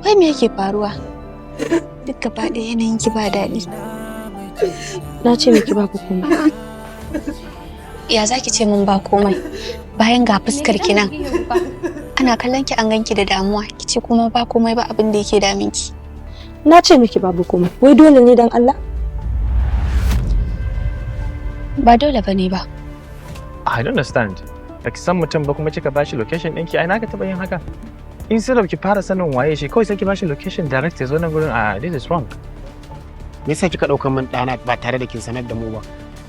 Wai me yake faruwa? Duk gaba ɗaya yanayin ki ba daɗi. Na ce miki babu komai. Ya zaki ce min ba komai? Bayan ga fuskar ki nan. Ana kallon ki an ganki da damuwa, ki ce kuma ba komai ba abin da yake damin ki. Na ce miki babu komai. Wai dole ne dan Allah? Ba dole bane ba. I don't understand. Like san mutum ba kuma kika bashi location ɗinki, ai na ka taɓa yin haka. Instead of ki fara sanin waye shi, kawai sai ki bashi location direct ya zo nan gurin this is wrong. Me yasa kika ɗaukar min ɗana ba tare da kin sanar da mu ba?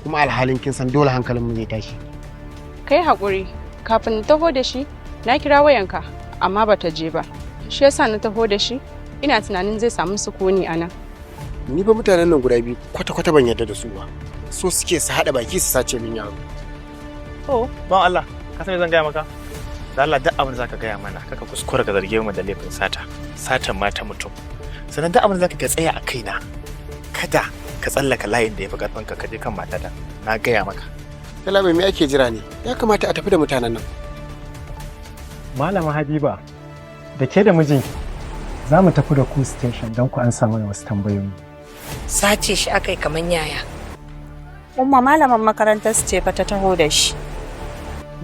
Kuma alhalin kin san dole hankalin mu zai tashi. Kai haƙuri, kafin na taho da shi, na kira wayanka, amma bata je ba. Shi yasa na taho da shi, ina tunanin zai samu sukuni a nan. Ni ba mutanen nan guda biyu kwata-kwata ban yarda da su ba. So suke su haɗa baki su sace min yaro. Oh, ban Allah, ka san me zan gaya maka? Da Allah duk abin da zaka gaya mana, kaka kuskura ka zarge mu da laifin sata. Satan mata mutum. Sannan duk abin da zaka ga tsaya a kaina. Kada ka tsallaka layin da yafi karfin ka je kan matata. Na gaya maka. Kalama me ake jira ne? Ya kamata a tafi da mutanen nan. Malama Habiba, da ke da mijinki za mu tafi da ku station don ku an samu wasu tambayoyi. Sace shi akai kaman yaya. Umma malaman makarantar su ce fa ta taho da shi.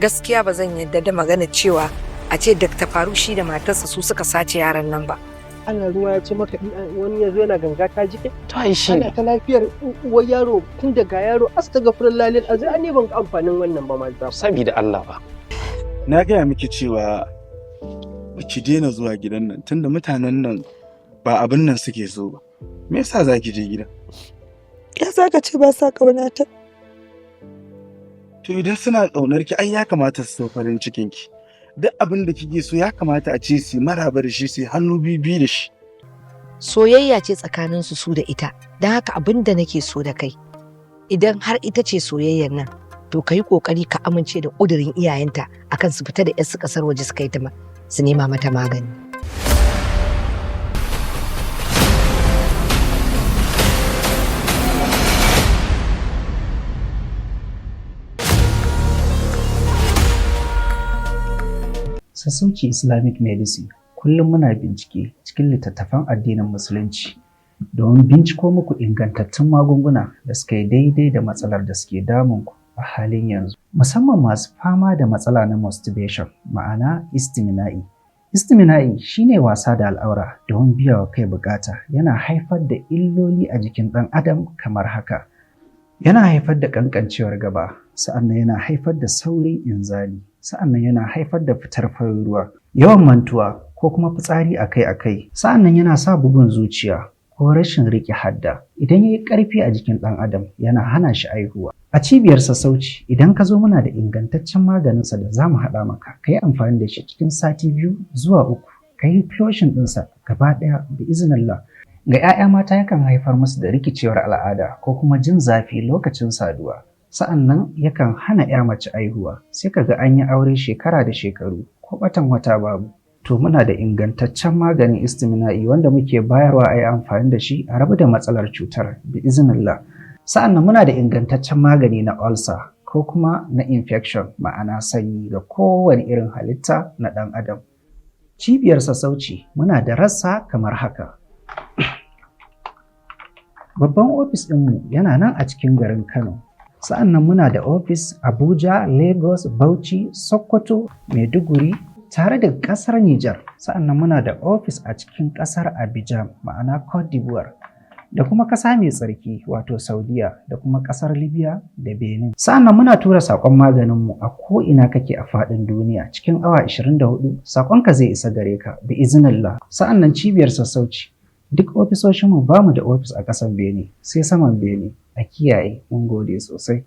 Gaskiya ba zan yarda da magana cewa a ce Dr. Faru shi da matarsa su suka sace yaran nan ba. Ana ruwa ya ce maka wani ya zo yana ganga ta jike? Ta yi shi. Ana ta lafiyar uwar yaro tun daga yaro astaghfirullah lil azim an ban ga amfanin wannan ba ma. Sabida Allah ba. Na gaya miki cewa ki daina zuwa gidan nan tunda mutanen nan ba abin nan suke so ba. Me yasa za ki je gidan? Ya saka ce ba sa kaunata. To idan suna ƙaunar ki ai ya kamata su so farin cikin ki. Duk abin da kike so ya kamata a ce su maraba da shi su hannu bibi da shi. Soyayya ce tsakanin su da ita. Dan haka abin da nake so da kai. Idan har ita ce soyayyar nan, to kai kokari ka amince da ƙudurin iyayenta akan su fita da ƴar su ƙasar waje su kai ta su nema mata magani. Sassauci Islamic Medicine kullum muna bincike cikin littattafan addinin Musulunci domin binciko muku ingantattun magunguna da suka yi daidai da matsalar da suke damunku a halin yanzu. Musamman masu fama da matsala na masturbation, ma'ana istimina'i. Istimina'i shine wasa da al'aura domin biya wa kai bukata, yana haifar da illoli a jikin ɗan adam kamar haka. Yana haifar da ƙanƙancewar gaba, sa'annan yana haifar da saurin inzali, sa'annan yana haifar da fitar farin ruwa, yawan mantuwa ko kuma fitsari akai-akai, sa'annan yana sa bugun zuciya ko rashin riƙe hadda. Idan ya yi ƙarfi a jikin ɗan adam yana hana shi aihuwa. A cibiyar sassauci idan ka zo muna da ingantaccen maganinsa da za mu haɗa maka, ka yi amfani da shi cikin sati 2 zuwa 3, ka yi flushing ɗinsa gaba ɗaya da izinillah. Ga 'ya'ya mata yakan haifar musu da rikicewar al'ada ko kuma jin zafi lokacin saduwa. Sa'annan yakan hana 'ya mace aihuwa, sai ka ga an yi aure shekara da shekaru ko batan wata babu. To muna da ingantaccen maganin istimina'i wanda muke bayarwa a yi amfani da shi a rabu da matsalar cutar bi iznillah. Sa'annan muna da ingantaccen magani na ulcer ko kuma na infection, ma'ana sanyi ga kowane irin halitta na ɗan adam. Cibiyar sassauci muna da rassa kamar haka. Babban ofis ɗinmu yana nan a cikin garin Kano. Sa'annan muna da ofis Abuja, Lagos, Bauchi, Sokoto, Maiduguri tare da ƙasar Nijar. Sa'annan muna da ofis a cikin ƙasar Abidjan, ma'ana Cote d'Ivoire, da kuma ƙasa mai tsarki wato Saudiya, da kuma ƙasar Libya da Benin. Sa'annan muna tura saƙon maganinmu a ko'ina kake a faɗin duniya cikin awa 24 saƙonka zai isa gare ka bi iznillah. Sa'annan cibiyar sassauci duk ofisoshinmu ba mu da ofis a ƙasar Benin sai saman Benin. A kiyaye, mun gode sosai.